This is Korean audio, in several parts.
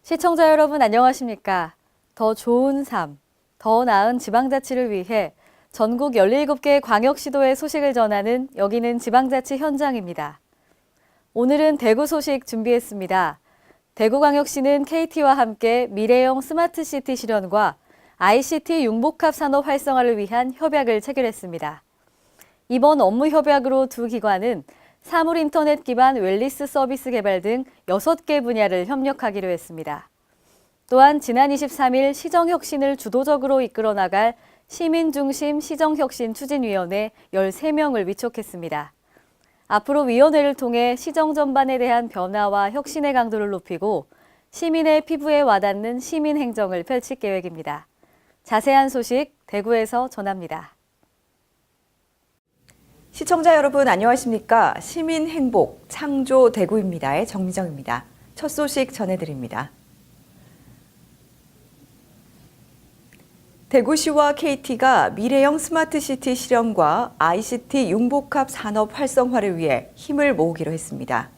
시청자 여러분 안녕하십니까? 더 좋은 삶, 더 나은 지방자치를 위해 전국 17개 광역시도의 소식을 전하는 여기는 지방자치 현장입니다. 오늘은 대구 소식 준비했습니다. 대구광역시는 KT와 함께 미래형 스마트시티 실현과 ICT 융복합 산업 활성화를 위한 협약을 체결했습니다. 이번 업무 협약으로 두 기관은 사물 인터넷 기반 웰니스 서비스 개발 등 6개 분야를 협력하기로 했습니다. 또한 지난 23일 시정혁신을 주도적으로 이끌어 나갈 시민중심 시정혁신 추진위원회 13명을 위촉했습니다. 앞으로 위원회를 통해 시정 전반에 대한 변화와 혁신의 강도를 높이고 시민의 피부에 와닿는 시민행정을 펼칠 계획입니다. 자세한 소식 대구에서 전합니다. 시청자 여러분 안녕하십니까? 시민행복 창조 대구입니다의 정미정입니다. 첫 소식 전해드립니다. 대구시와 KT가 미래형 스마트시티 실현과 ICT 융복합 산업 활성화를 위해 힘을 모으기로 했습니다.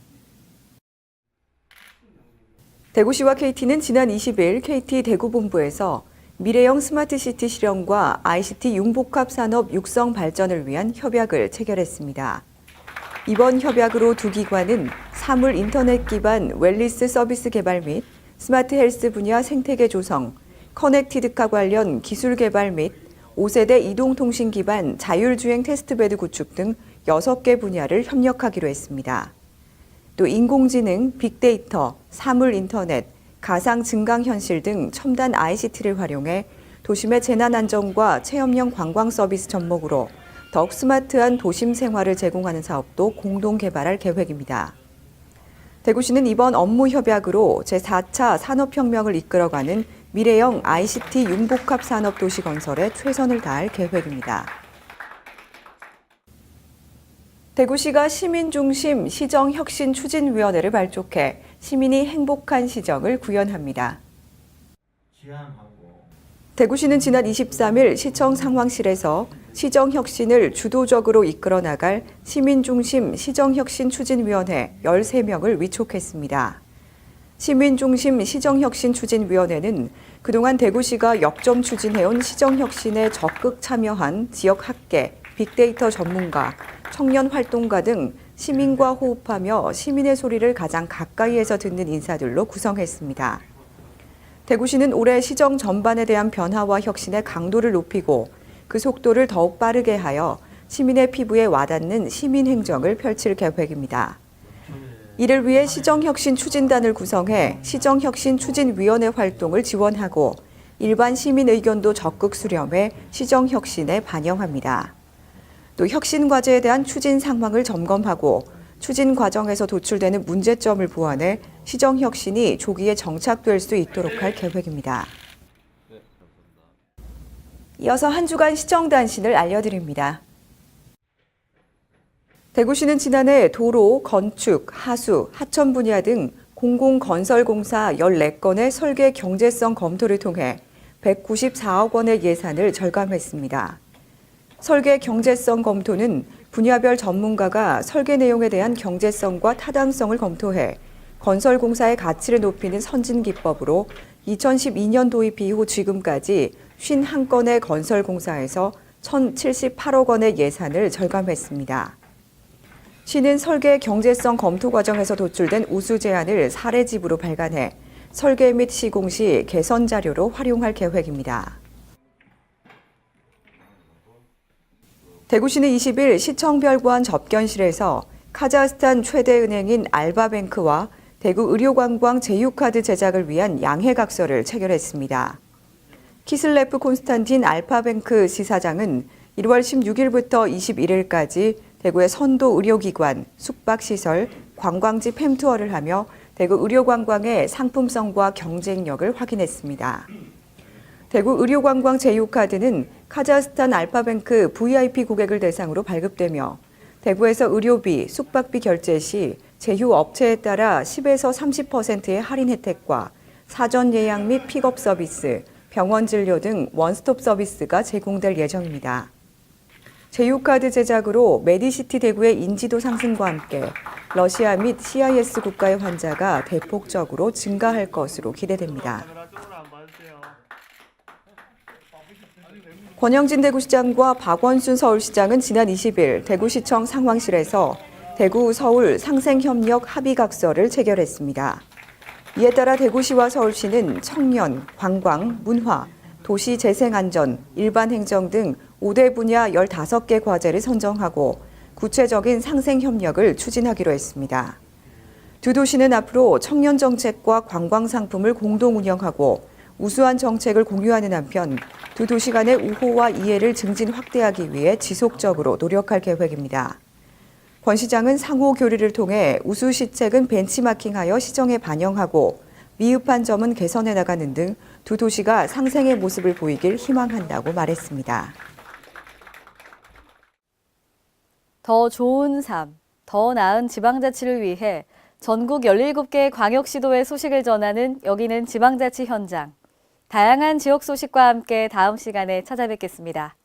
대구시와 KT는 지난 20일 KT 대구본부에서 미래형 스마트시티 실현과 ICT 융복합 산업 육성 발전을 위한 협약을 체결했습니다. 이번 협약으로 두 기관은 사물 인터넷 기반 웰니스 서비스 개발 및 스마트 헬스 분야 생태계 조성, 커넥티드카 관련 기술 개발 및 5세대 이동통신 기반 자율주행 테스트베드 구축 등 6개 분야를 협력하기로 했습니다. 또 인공지능, 빅데이터, 사물 인터넷, 가상 증강현실 등 첨단 ICT를 활용해 도심의 재난안전과 체험형 관광 서비스 접목으로 더욱 스마트한 도심 생활을 제공하는 사업도 공동 개발할 계획입니다. 대구시는 이번 업무 협약으로 제4차 산업혁명을 이끌어가는 미래형 ICT 융복합 산업 도시 건설에 최선을 다할 계획입니다. 대구시가 시민중심 시정혁신추진위원회를 발족해 시민이 행복한 시정을 구현합니다. 대구시는 지난 23일 시청 상황실에서 시정혁신을 주도적으로 이끌어 나갈 시민중심 시정혁신추진위원회 13명을 위촉했습니다. 시민중심 시정혁신추진위원회는 그동안 대구시가 역점 추진해온 시정혁신에 적극 참여한 지역학계, 빅데이터 전문가, 청년 활동가 등 시민과 호흡하며 시민의 소리를 가장 가까이에서 듣는 인사들로 구성했습니다. 대구시는 올해 시정 전반에 대한 변화와 혁신의 강도를 높이고 그 속도를 더욱 빠르게 하여 시민의 피부에 와닿는 시민행정을 펼칠 계획입니다. 이를 위해 시정혁신 추진단을 구성해 시정혁신 추진위원회 활동을 지원하고 일반 시민 의견도 적극 수렴해 시정혁신에 반영합니다. 또 혁신 과제에 대한 추진 상황을 점검하고 추진 과정에서 도출되는 문제점을 보완해 시정혁신이 조기에 정착될 수 있도록 할 계획입니다. 이어서 한 주간 시정 단신을 알려드립니다. 대구시는 지난해 도로, 건축, 하수, 하천 분야 등 공공건설공사 14건의 설계 경제성 검토를 통해 194억 원의 예산을 절감했습니다. 설계 경제성 검토는 분야별 전문가가 설계 내용에 대한 경제성과 타당성을 검토해 건설공사의 가치를 높이는 선진기법으로 2012년 도입 이후 지금까지 51건의 건설공사에서 1,078억 원의 예산을 절감했습니다. 시는 설계 경제성 검토 과정에서 도출된 우수 제안을 사례집으로 발간해 설계 및 시공 시 개선 자료로 활용할 계획입니다. 대구시는 20일 시청별관 접견실에서 카자흐스탄 최대 은행인 알바뱅크와 대구 의료관광 제휴카드 제작을 위한 양해각서를 체결했습니다. 키슬레프 콘스탄틴 알파뱅크 지사장은 1월 16일부터 21일까지 대구의 선도 의료기관, 숙박시설, 관광지 팸투어를 하며 대구 의료관광의 상품성과 경쟁력을 확인했습니다. 대구 의료관광 제휴카드는 카자흐스탄 알파뱅크 VIP 고객을 대상으로 발급되며 대구에서 의료비, 숙박비 결제 시 제휴 업체에 따라 10에서 30%의 할인 혜택과 사전 예약 및 픽업 서비스, 병원 진료 등 원스톱 서비스가 제공될 예정입니다. 제휴카드 제작으로 메디시티 대구의 인지도 상승과 함께 러시아 및 CIS 국가의 환자가 대폭적으로 증가할 것으로 기대됩니다. 권영진 대구시장과 박원순 서울시장은 지난 20일 대구시청 상황실에서 대구 서울 상생협력 합의각서를 체결했습니다. 이에 따라 대구시와 서울시는 청년, 관광, 문화, 도시재생안전, 일반행정 등 5대 분야 15개 과제를 선정하고 구체적인 상생협력을 추진하기로 했습니다. 두 도시는 앞으로 청년 정책과 관광 상품을 공동 운영하고 우수한 정책을 공유하는 한편 두 도시 간의 우호와 이해를 증진 확대하기 위해 지속적으로 노력할 계획입니다. 권 시장은 상호 교류를 통해 우수 시책은 벤치마킹하여 시정에 반영하고 미흡한 점은 개선해 나가는 등 두 도시가 상생의 모습을 보이길 희망한다고 말했습니다. 더 좋은 삶, 더 나은 지방자치를 위해 전국 17개 광역시도의 소식을 전하는 여기는 지방자치 현장. 다양한 지역 소식과 함께 다음 시간에 찾아뵙겠습니다.